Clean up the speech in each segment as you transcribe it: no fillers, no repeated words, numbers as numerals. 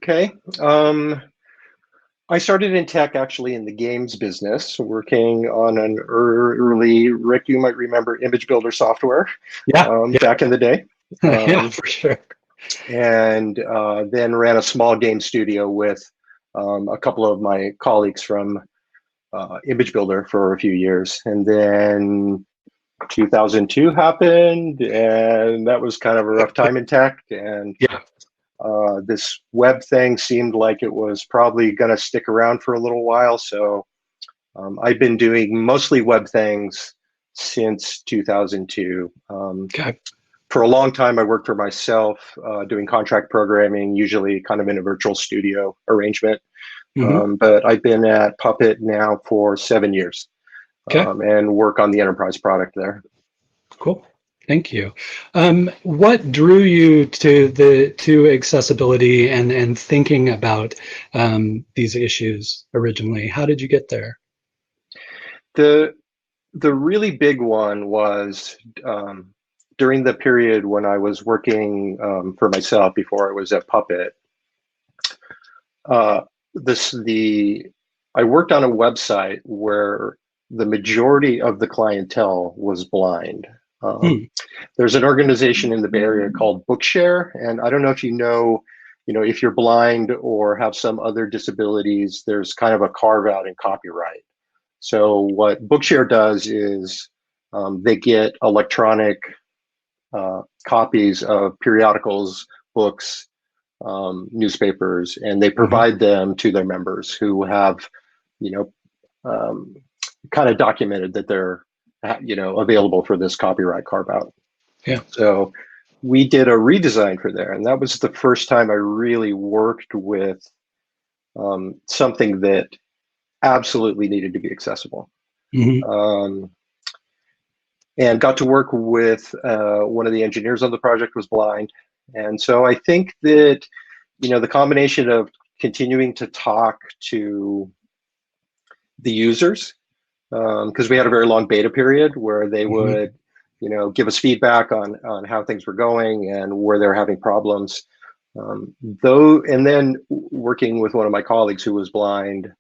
Okay. I started in tech actually in the games business, working on an early, Rick, you might remember image builder software Yeah, yeah, back in the day. yeah, Um, for sure. and then ran a small game studio with a couple of my colleagues from image builder for a few years. And then 2002 happened, and that was kind of a rough time in tech. And Yeah. this web thing seemed like it was probably going to stick around for a little while. So I've been doing mostly web things since 2002. Okay. For a long time, I worked for myself doing contract programming, usually kind of in a virtual studio arrangement. Hmm. But I've been at Puppet now for 7 years Okay. and work on the enterprise product there. Cool. Thank you. What drew you to accessibility and thinking about these issues originally? How did you get there? The the really big one was during the period when I was working for myself before I was at Puppet. Uh, this the I worked on a website where the majority of the clientele was blind. Um, Hmm. there's an organization in the Bay Area called Bookshare, and I don't know if if you're blind or have some other disabilities, there's kind of a carve out in copyright. So what Bookshare does is they get electronic copies of periodicals, books, newspapers, and they Hmm. provide them to their members who have, you know, um, kind of documented that they're, available for this copyright carve out. Yeah. So we did a redesign for there, and that was the first time I really worked with something that absolutely needed to be accessible. Hmm. Um, and got to work with one of the engineers on the project was blind. And so I think that, the combination of continuing to talk to the users, because we had a very long beta period where they Hmm. would, give us feedback on how things were going and where they're having problems. And then working with one of my colleagues who was blind,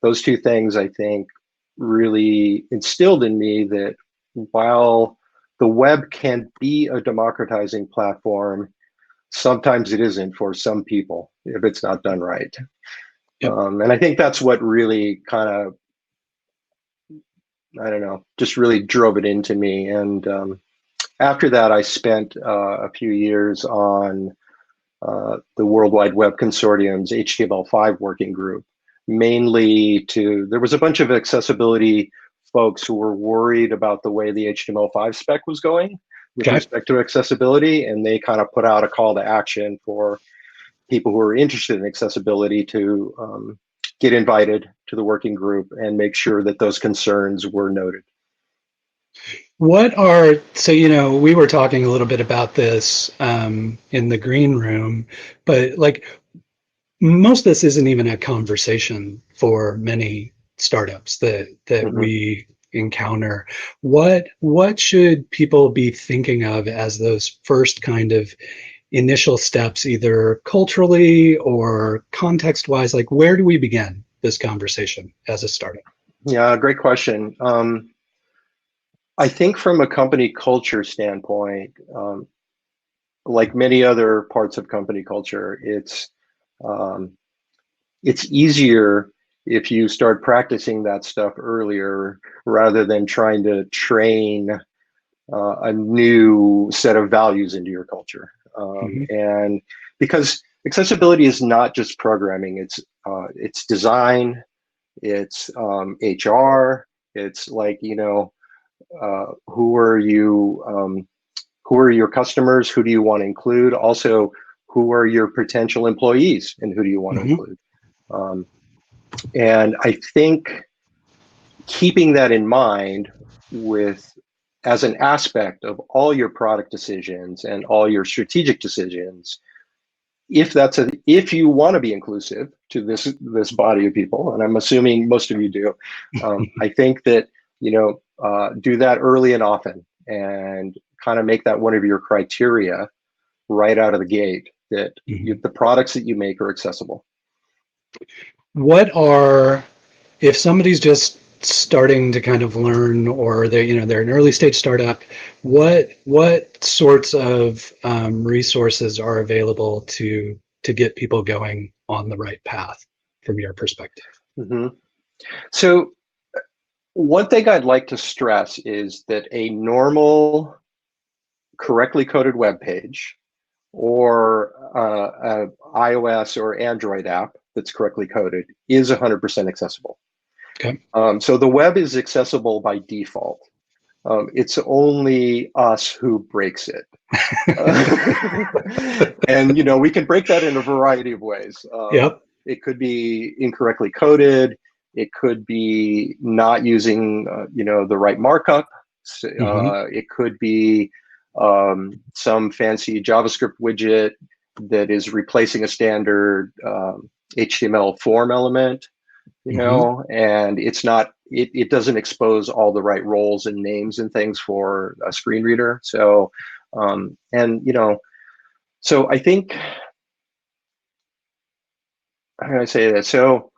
those two things I think really instilled in me that while the web can be a democratizing platform, sometimes it isn't for some people if it's not done right. Yep. And I think that's what really kind of, I don't know, just really drove it into me. And after that, I spent a few years on the World Wide Web Consortium's HTML5 working group, there was a bunch of accessibility folks who were worried about the way the HTML5 spec was going with Okay. respect to accessibility, and they kind of put out a call to action for people who are interested in accessibility to get invited to the working group and make sure that those concerns were noted. We were talking a little bit about this in the green room, but like most of this isn't even a conversation for many startups that Mhm. we encounter. What should people be thinking of as those first kind of initial steps, either culturally or context wise? Like, where do we begin this conversation as a startup? Yeah, great question. I think from a company culture standpoint, like many other parts of company culture, um, it's easier if you start practicing that stuff earlier rather than trying to train a new set of values into your culture. Hmm. And because accessibility is not just programming, it's design, it's HR, it's like, who are your customers, who do you want to include, also who are your potential employees and who do you want to Hmm. include. um, and I think keeping that in mind with as an aspect of all your product decisions and all your strategic decisions, if you want to be inclusive to this body of people, and I'm assuming most of you do, I think that do that early and often, and kind of make that one of your criteria right out of the gate. that Mhm. the products that you make are accessible. What are, if somebody's just starting to kind of learn, or they're an early stage startup, what sorts of resources are available to get people going on the right path from your perspective? Mm-hmm. So one thing I'd like to stress is that a normal, correctly coded web page or a iOS or Android app that's correctly coded is 100% accessible. Okay. So the web is accessible by default. It's only us who breaks it. And we can break that in a variety of ways. Yep. It could be incorrectly coded. It could be not using the right markup. Hmm. It could be some fancy JavaScript widget that is replacing a standard HTML form element, Hmm. and it doesn't expose all the right roles and names and things for a screen reader. So so I think, how can I say that? So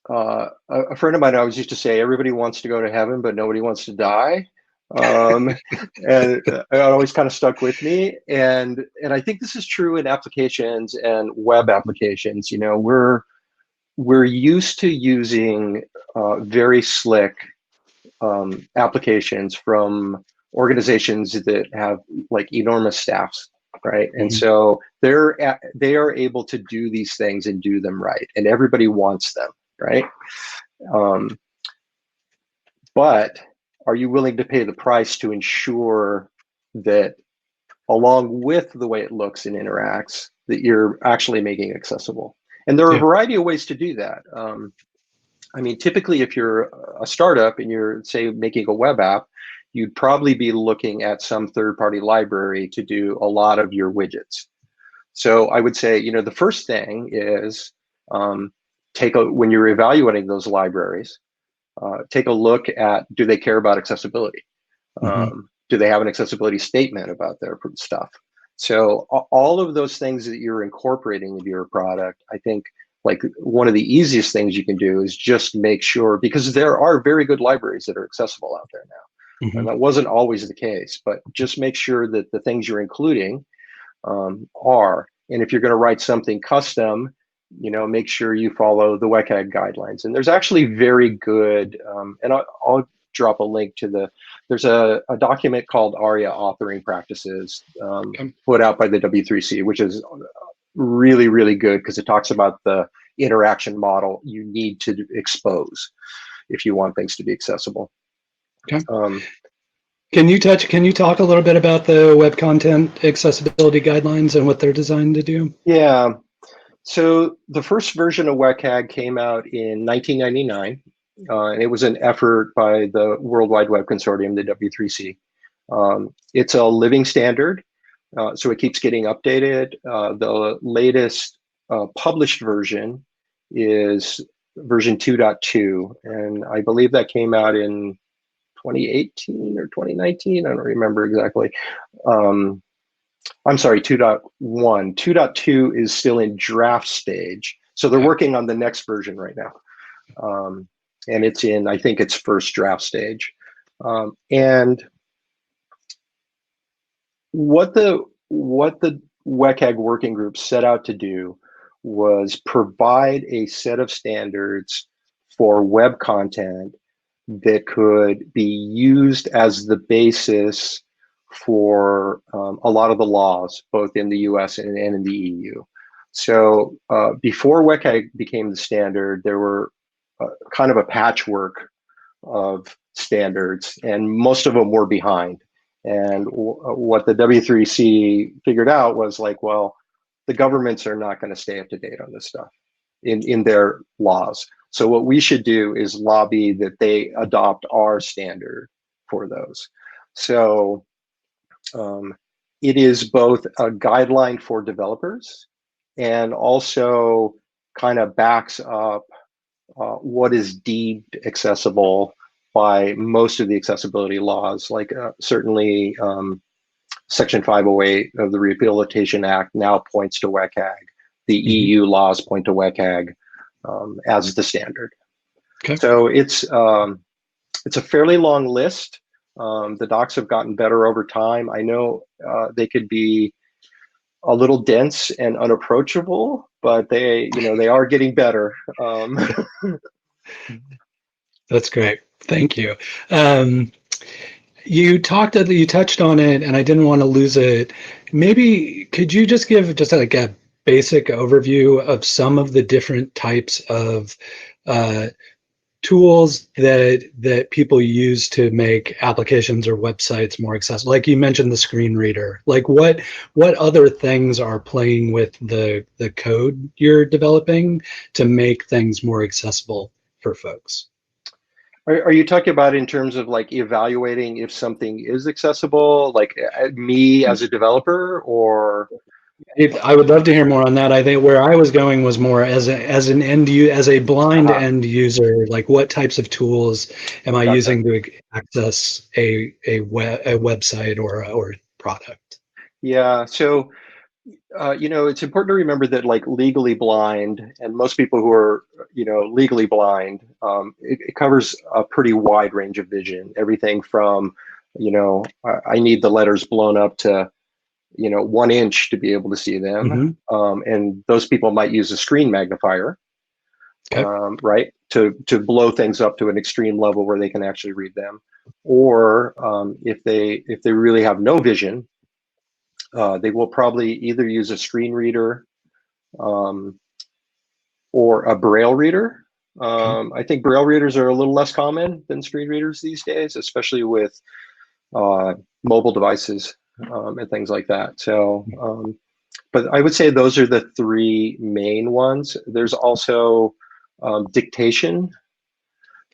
a friend of mine always used to say, everybody wants to go to heaven, but nobody wants to die. And it always kind of stuck with me. And I think this is true in applications and web applications. We're used to using very slick applications from organizations that have like enormous staffs, right? And Hmm. so they are able to do these things and do them right, and everybody wants them, right? Um, but are you willing to pay the price to ensure that, along with the way it looks and interacts, that you're actually making it accessible? And there are a Yeah. variety of ways to do that. I mean, typically, if you're a startup and you're, say, making a web app, you'd probably be looking at some third-party library to do a lot of your widgets. So I would say, the first thing is when you're evaluating those libraries, take a look at, do they care about accessibility? Hmm. Do they have an accessibility statement about their stuff? So all of those things that you're incorporating into your product, I think, like, one of the easiest things you can do is just make sure, because there are very good libraries that are accessible out there now. And Hmm. that wasn't always the case, but just make sure that the things you're including are. And if you're going to write something custom, make sure you follow the WCAG guidelines. And there's actually very good, and I'll drop a link to there's a document called ARIA Authoring Practices, Okay. put out by the W3C, which is really, really good because it talks about the interaction model you need to expose if you want things to be accessible. Okay. Um, Can you talk a little bit about the web content accessibility guidelines and what they're designed to do? yeah. So the first version of WCAG came out in 1999, and it was an effort by the World Wide Web Consortium, the W3C. It's a living standard, so it keeps getting updated. The latest published version is version 2.2, and I believe that came out in 2018 or 2019. I don't remember exactly. I'm sorry, 2.1. 2.2 is still in draft stage. So they're Okay. working on the next version right now. And it's in, I think it's first draft stage. And what the WCAG working group set out to do was provide a set of standards for web content that could be used as the basis for a lot of the laws, both in the US and in the EU. So before WCAG became the standard, there were kind of a patchwork of standards, and most of them were behind. And what the W3C figured out was like, well, the governments are not going to stay up to date on this stuff in their laws. So what we should do is lobby that they adopt our standard for those. So it is both a guideline for developers and also kind of backs up what is deemed accessible by most of the accessibility laws, like certainly Section 508 of the Rehabilitation Act now points to WCAG. The Mhm. EU laws point to WCAG as the standard. Okay. So it's a fairly long list. The docs have gotten better over time. I know they could be a little dense and unapproachable, but they are getting better. That's great. Thank you. Um, you touched on it, and I didn't want to lose it. Maybe could you just give just like a basic overview of some of the different types of uh, tools that people use to make applications or websites more accessible? Like you mentioned the screen reader. Like what other things are playing with the code you're developing to make things more accessible for folks? Are you talking about in terms of like evaluating if something is accessible, like me as a developer, or? I would love to hear more on that. I think where I was going was more as a blind Uh-huh, end user, like what types of tools am I gotcha. using to access a website or product? Yeah, so it's important to remember that like legally blind, and most people who are legally blind, it covers a pretty wide range of vision. Everything from I need the letters blown up to 1 inch to be able to see them, Hmm. and those people might use a screen magnifier, Okay. right, to blow things up to an extreme level where they can actually read them. Or if they really have no vision, they will probably either use a screen reader um, or a braille reader. Okay. I think braille readers are a little less common than screen readers these days, especially with mobile devices and things like that. So, but I would say those are the three main ones. There's also dictation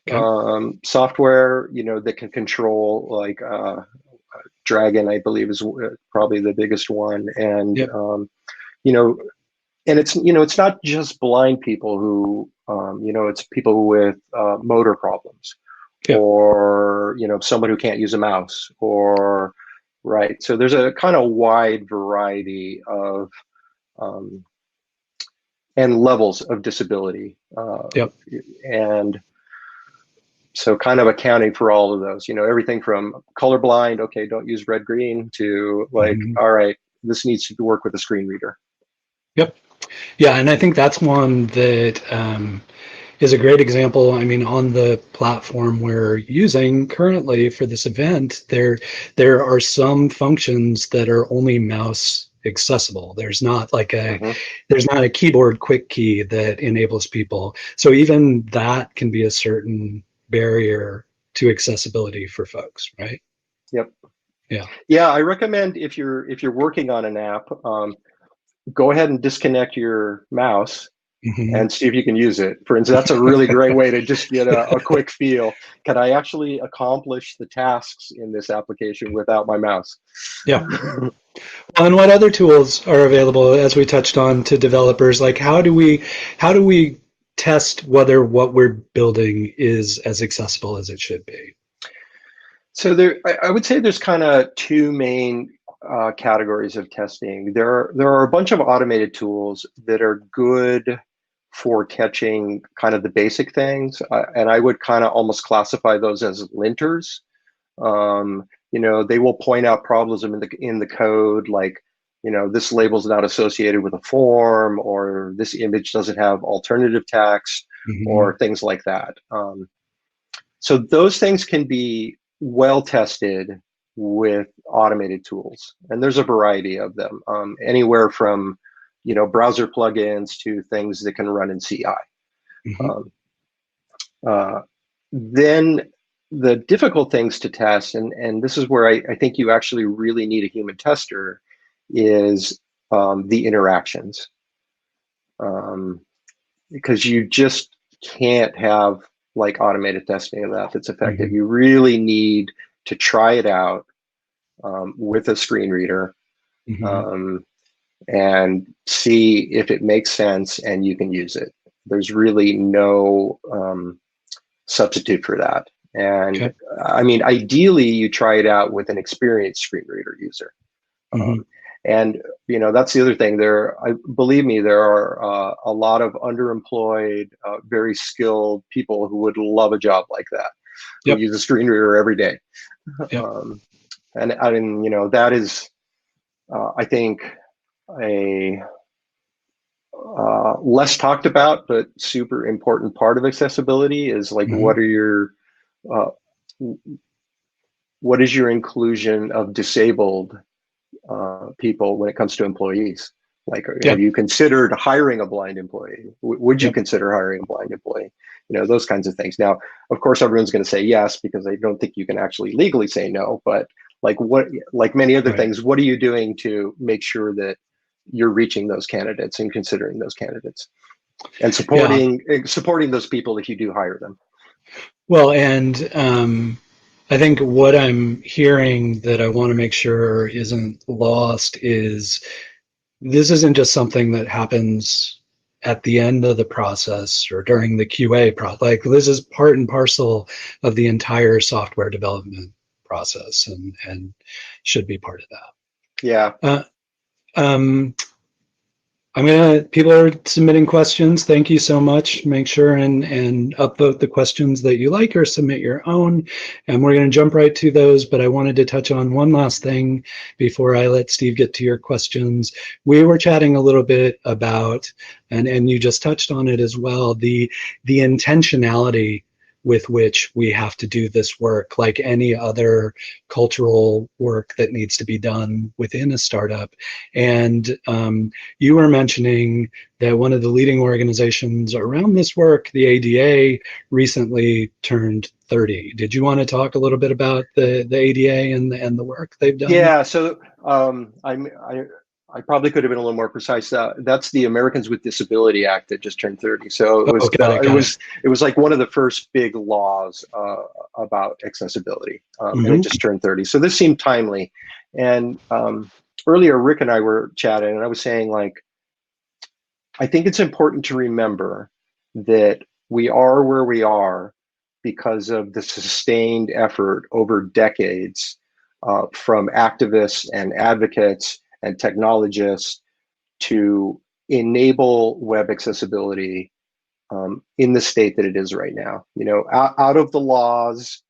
Okay. software, that can control like Dragon, I believe, is probably the biggest one, and Yep. you know, and it's not just blind people who it's people with motor problems, Yep. or someone who can't use a mouse, or right. So there's a kind of wide variety of um, and levels of disability, Yep. and so kind of accounting for all of those, everything from colorblind, okay, don't use red green, to like, Hmm. all right, this needs to work with a screen reader. Yep. Yeah, and I think that's one that is a great example. I mean, on the platform we're using currently for this event, there are some functions that are only mouse accessible. Hmm. There's not a keyboard quick key that enables people. So even that can be a certain barrier to accessibility for folks, right? Yep. Yeah. Yeah, I recommend if you're working on an app, go ahead and disconnect your mouse Hmm. and see if you can use it. For instance, that's a really great way to just get a quick feel. Can I actually accomplish the tasks in this application without my mouse? Yeah. Well, and what other tools are available, as we touched on, to developers? Like, how do we test whether what we're building is as accessible as it should be? So I would say there's kind of two main categories of testing. There are a bunch of automated tools that are good for catching kind of the basic things, and I would kind of almost classify those as linters. They will point out problems in the code, like this label is not associated with a form, or this image doesn't have alternative text, Hmm. or things like that. So those things can be well tested with automated tools, and there's a variety of them, anywhere from browser plugins to things that can run in CI. Hmm. Um, uh, then the difficult things to test, and this is where I think you actually really need a human tester, is the interactions, um, because you just can't have like automated testing of that that's effective. Hmm. You really need to try it out with a screen reader, Hmm. um, and see if it makes sense and you can use it. There's really no substitute for that. And Okay. I mean, ideally, you try it out with an experienced screen reader user. Mhm. And that's the other thing. Believe me, there are a lot of underemployed, very skilled people who would love a job like that, who Yep. use a screen reader every day. Yep. And I mean, that is, I think, a less talked about but super important part of accessibility is like, Mhm. uh, what is your inclusion of disabled people when it comes to employees? Like, have Yep. you considered hiring a blind employee? Would you Yep. consider hiring a blind employee? Those kinds of things. Now, of course, everyone's going to say yes because I don't think you can actually legally say no. But like many other Right. things, what are you doing to make sure that you're reaching those candidates and considering those candidates and Yeah. supporting those people if you do hire them? Well, and I think what I'm hearing that I want to make sure isn't lost is this isn't just something that happens at the end of the process or during the QA process. Like, this is part and parcel of the entire software development process, and should be part of Yeah. that. Um, people are submitting questions. Thank you so much. Make sure and upvote the questions that you like or submit your own. And we're going to jump right to those. But I wanted to touch on one last thing before I let Steve get to your questions. We were chatting a little bit about, and you just touched on it as well, the intentionality with which we have to do this work, like any other cultural work that needs to be done within a startup. And you were mentioning that one of the leading organizations around this work, the ADA, recently turned 30. Did you want to talk a little bit about the ADA and the work they've done? Yeah, so I probably could have been a little more precise. That's the Americans with Disability Act that just turned 30. So it Oh, was got it, got it. it was like one of the first big laws about accessibility, and it Mm-hmm. just turned 30. So this seemed timely. And earlier, Rick and I were chatting, and I was saying, like, I think it's important to remember that we are where we are because of the sustained effort over decades from activists and advocates and technologists to enable web accessibility in the state that it is right now. Out of the laws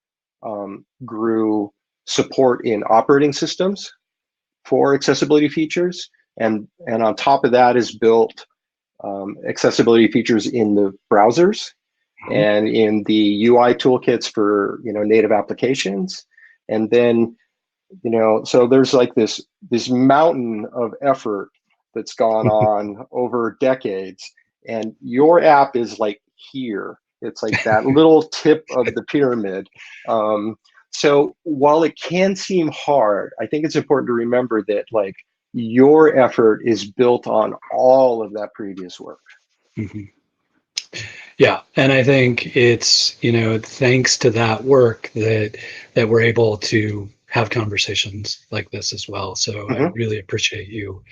grew support in operating systems for accessibility features, and on top of that is built accessibility features in the browsers and in the UI toolkits for native applications. And then so there's like this mountain of effort that's gone on over decades, and your app is like here. It's like that little tip of the pyramid. So while it can seem hard, I think it's important to remember that, like, your effort is built on all of that previous work. Mm-hmm. Yeah, and I think it's, thanks to that work that we're able to have conversations like this as well. So I Mm-hmm. really appreciate you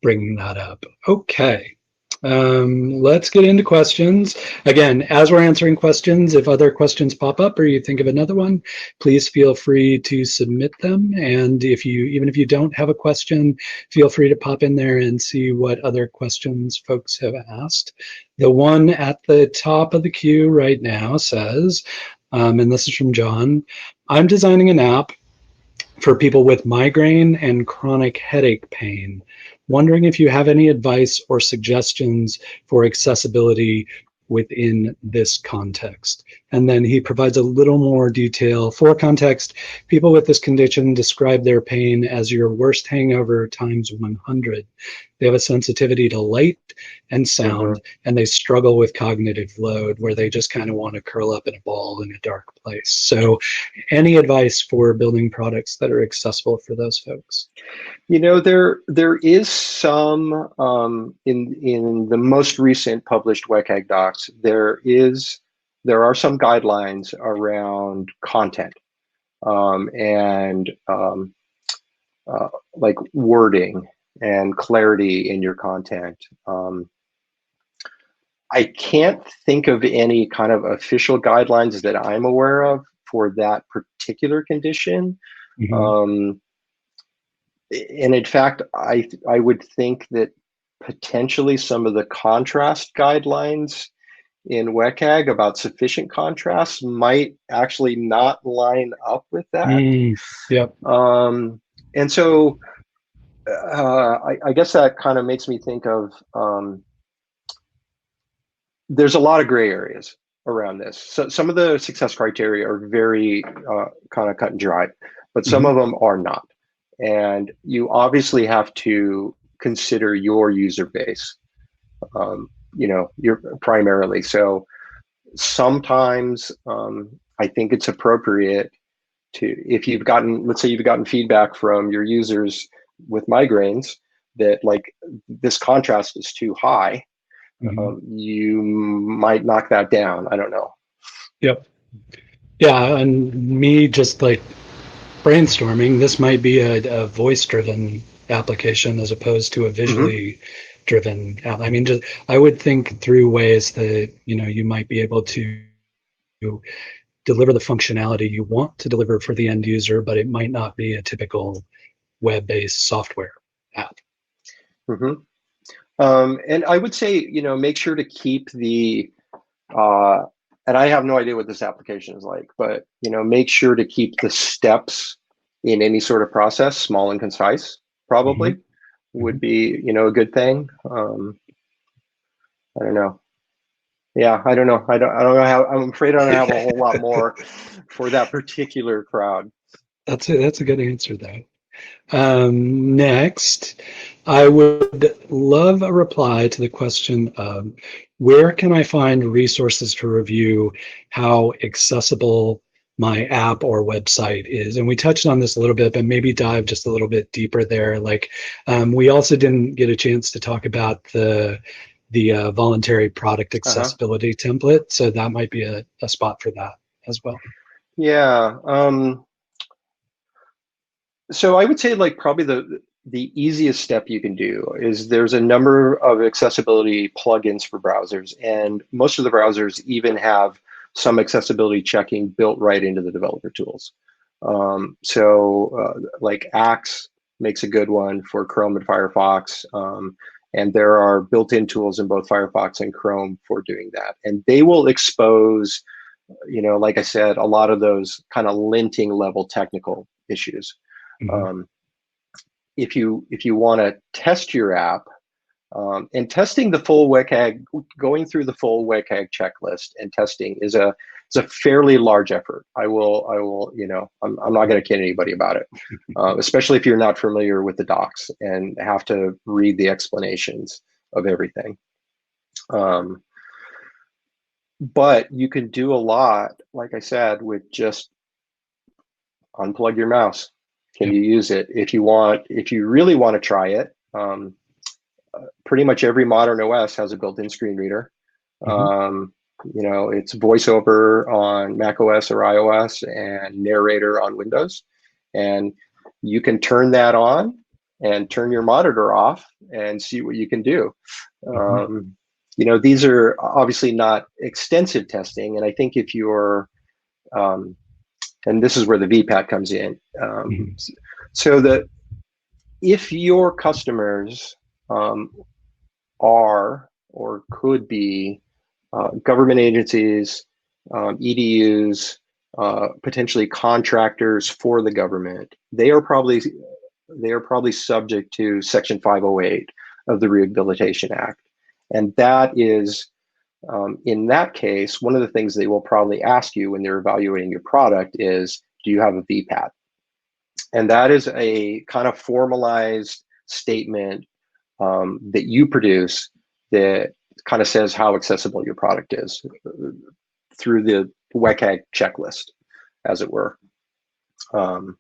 bringing that up. Okay. Let's get into questions. Again, as we're answering questions, if other questions pop up or you think of another one, please feel free to submit them. And even if you don't have a question, feel free to pop in there and see what other questions folks have asked. The one at the top of the queue right now says, and this is from John, I'm designing an app for people with migraine and chronic headache pain. Wondering if you have any advice or suggestions for accessibility within this context. And then he provides a little more detail. For context, people with this condition describe their pain as your worst hangover times 100. They have a sensitivity to light and Mm-hmm. sound, and they struggle with cognitive load where they just kind of want to curl up in a ball in a dark place. So any advice for building products that are accessible for those folks? There is some in the most recent published WCAG docs. There are some guidelines around content and like wording and clarity in your content. I can't think of any kind of official guidelines that I'm aware of for that particular condition. Mm-hmm. Um, And in fact, I would think that potentially some of the contrast guidelines in WCAG about sufficient contrast might actually not line up with that. Yep. And so I guess that kind of makes me think of there's a lot of gray areas around this. So some of the success criteria are very kind of cut and dry, but some of them are not. And you obviously have to consider your user base, you're primarily. So sometimes I think it's appropriate to, if you've gotten, let's say you've gotten feedback from your users with migraines that like this contrast is too high, you might knock that down. I don't know. Yep. Yeah, and me just like brainstorming, this might be a voice-driven application as opposed to a visually driven app. I mean, I would think through ways that you might be able to deliver the functionality you want to deliver for the end user, but it might not be a typical web-based software app. And I would say, make sure to keep the, and I have no idea what this application is like, but, make sure to keep the steps in any sort of process small and concise, probably would be, a good thing. I don't know. Yeah, I don't know. I don't know how, I'm afraid I don't have a whole lot more for that particular crowd. That's a good answer though. Next, I would love a reply to the question of where can I find resources to review how accessible my app or website is? And we touched on this a little bit, but maybe dive just a little bit deeper there. Like we also didn't get a chance to talk about the voluntary product accessibility template. So that might be a spot for that as well. Yeah. So I would say like probably the easiest step you can do is there's a number of accessibility plugins for browsers, and most of the browsers even have some accessibility checking built right into the developer tools. Like Axe makes a good one for Chrome and Firefox, and there are built-in tools in both Firefox and Chrome for doing that. And they will expose, like I said, a lot of those kind of linting level technical issues. If you want to test your app, and testing the full WCAG, going through the full WCAG checklist and testing is a fairly large effort. I will, I'm not going to kid anybody about it, especially if you're not familiar with the docs and have to read the explanations of everything. But you can do a lot, like I said, with just unplug your mouse. Can you use it? If you really want to try it, pretty much every modern OS has a built-in screen reader. It's VoiceOver on Mac OS or iOS and Narrator on Windows. And you can turn that on and turn your monitor off and see what you can do. These are obviously not extensive testing. And I think if you're, and this is where the VPAT comes in. So that if your customers are or could be government agencies, EDUs, potentially contractors for the government, they are probably subject to Section 508 of the Rehabilitation Act. And that is, in that case, one of the things they will probably ask you when they're evaluating your product is, do you have a VPAT? And that is a kind of formalized statement that you produce that kind of says how accessible your product is through the WCAG checklist, as it were. So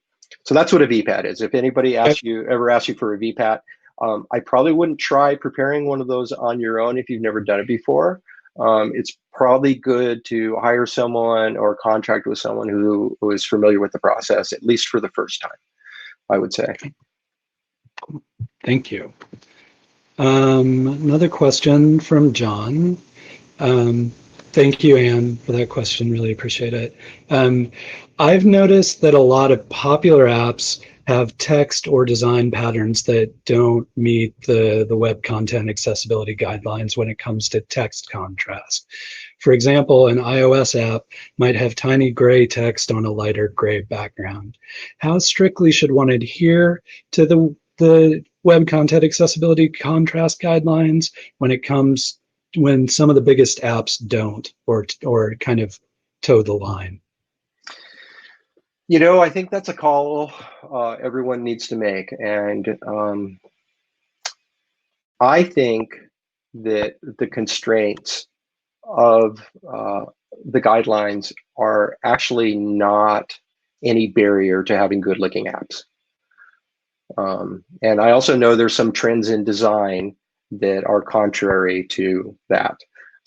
that's what a VPAT is. If anybody ever asks you for a VPAT, I probably wouldn't try preparing one of those on your own if you've never done it before. It's probably good to hire someone or contract with someone who is familiar with the process, at least for the first time, I would say. Thank you. Another question from John. Thank you, Anne, for that question. Really appreciate it. I've noticed that a lot of popular apps have text or design patterns that don't meet the web content accessibility guidelines when it comes to text contrast. For example, an iOS app might have tiny gray text on a lighter gray background. How strictly should one adhere to the web content accessibility contrast guidelines when some of the biggest apps don't, or kind of toe the line? I think that's a call everyone needs to make. And I think that the constraints of the guidelines are actually not any barrier to having good looking apps. And I also know there's some trends in design that are contrary to that.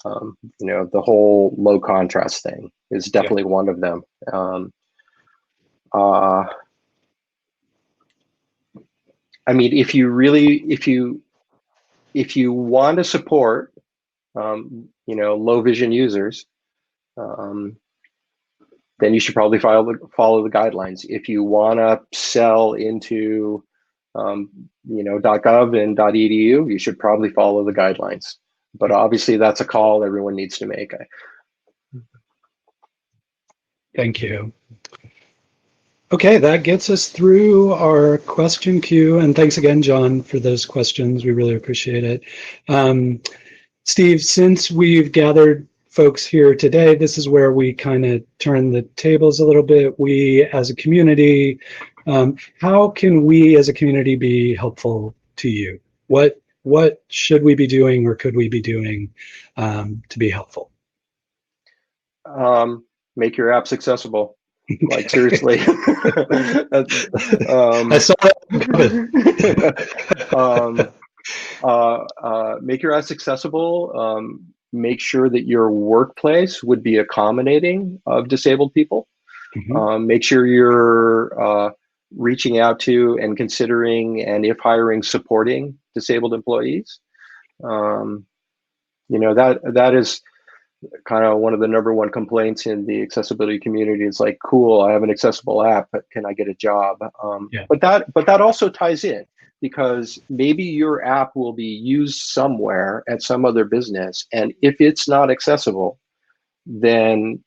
The whole low contrast thing is definitely one of them. I mean, if you want to support, low vision users, then you should probably follow the guidelines. If you want to sell into, .gov and .edu, you should probably follow the guidelines. But obviously, that's a call everyone needs to make. Thank you. Okay, that gets us through our question queue. And thanks again, John, for those questions. We really appreciate it. Steve, since we've gathered folks here today, this is where we kind of turn the tables a little bit. We, as a community, how can we as a community be helpful to you? What should we be doing or could we be doing to be helpful? Make your apps accessible. Like, seriously. I saw that coming. Make your apps accessible. Make sure that your workplace would be accommodating of disabled people. Mm-hmm. Make sure you're reaching out to and considering, and if hiring, supporting disabled employees. That is kind of one of the number one complaints in the accessibility community. Is like, cool, I have an accessible app, but can I get a job? But that also ties in, because maybe your app will be used somewhere at some other business, and if it's not accessible, then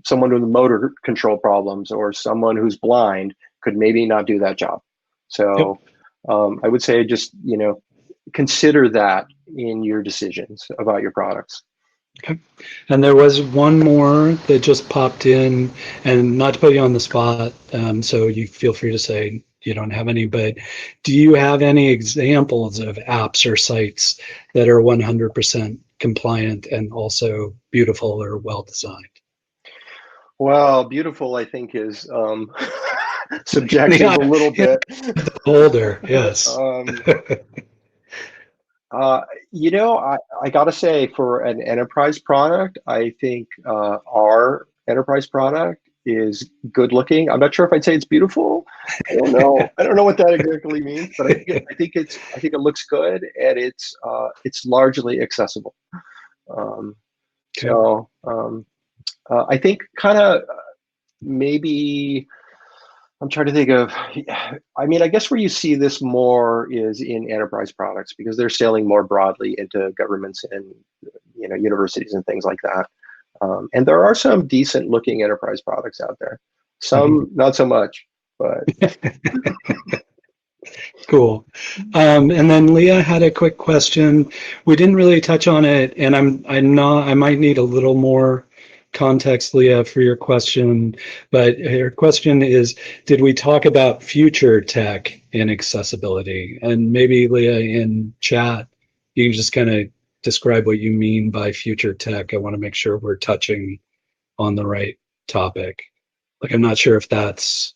someone with motor control problems or someone who's blind could maybe not do that job. So I would say just consider that in your decisions about your products. Okay. And there was one more that just popped in, and not to put you on the spot, so you feel free to say you don't have any, but do you have any examples of apps or sites that are 100% compliant and also beautiful or well designed? Well, beautiful, I think, is subjective a little bit. Older, yes. I gotta say, for an enterprise product, I think our enterprise product is good looking. I'm not sure if I'd say it's beautiful. I don't know. I don't know what that exactly means, but I think it looks good, and it's largely accessible. I think kind of maybe. I'm trying to think of, I mean, I guess where you see this more is in enterprise products, because they're selling more broadly into governments and universities and things like that. And there are some decent looking enterprise products out there. Some not so much, but. Cool. And then Leah had a quick question. We didn't really touch on it, and I might need a little more context, Leah, for your question, but her question is, did we talk about future tech in accessibility? And maybe, Leah, in chat, you can just kind of describe what you mean by future tech. I want to make sure we're touching on the right topic. Like, I'm not sure if that's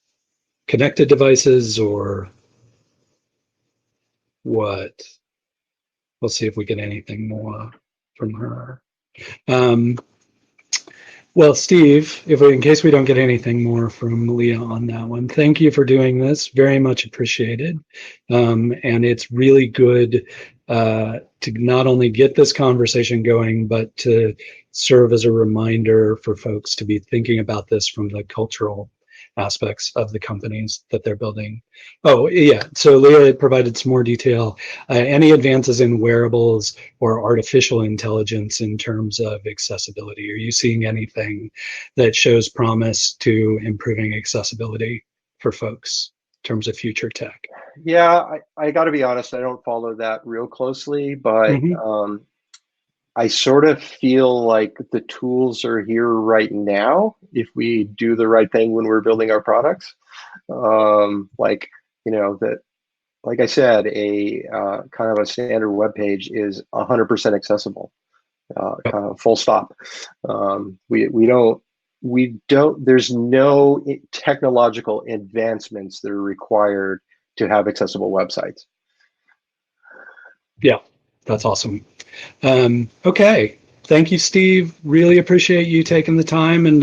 connected devices or what. We'll see if we get anything more from her. Well, Steve, in case we don't get anything more from Leah on that one, thank you for doing this. Very much appreciated. And it's really good to not only get this conversation going, but to serve as a reminder for folks to be thinking about this from the cultural aspects of the companies that they're building. Oh, yeah. So Leah provided some more detail. Any advances in wearables or artificial intelligence in terms of accessibility? Are you seeing anything that shows promise to improving accessibility for folks in terms of future tech? Yeah, I got to be honest, I don't follow that real closely, but I sort of feel like the tools are here right now if we do the right thing when we're building our products. Like, you know, that, like I said, a kind of a standard web page is 100% accessible, kind of full stop. We don't, there's no technological advancements that are required to have accessible websites. Yeah, that's awesome. Okay. Thank you, Steve. Really appreciate you taking the time, and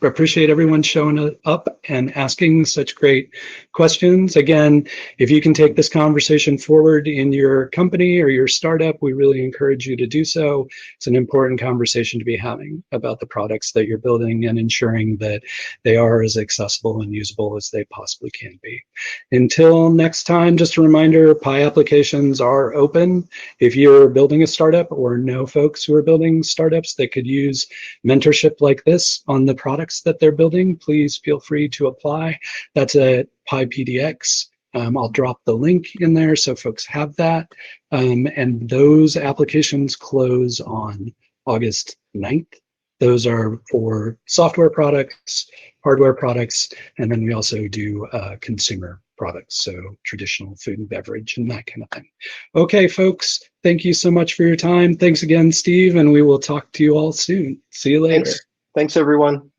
appreciate everyone showing up and asking such great questions. Again, if you can take this conversation forward in your company or your startup, we really encourage you to do so. It's an important conversation to be having about the products that you're building and ensuring that they are as accessible and usable as they possibly can be. Until next time, just a reminder, Pi applications are open. If you're building a startup or know folks who are building startups that could use mentorship like this on the products that they're building, please feel free to apply. That's at PiPDX. I'll drop the link in there so folks have that. And those applications close on August 9th. Those are for software products, hardware products, and then we also do consumer products, so traditional food and beverage and that kind of thing. Okay, folks, thank you so much for your time. Thanks again, Steve, and we will talk to you all soon. See you later. Thanks everyone.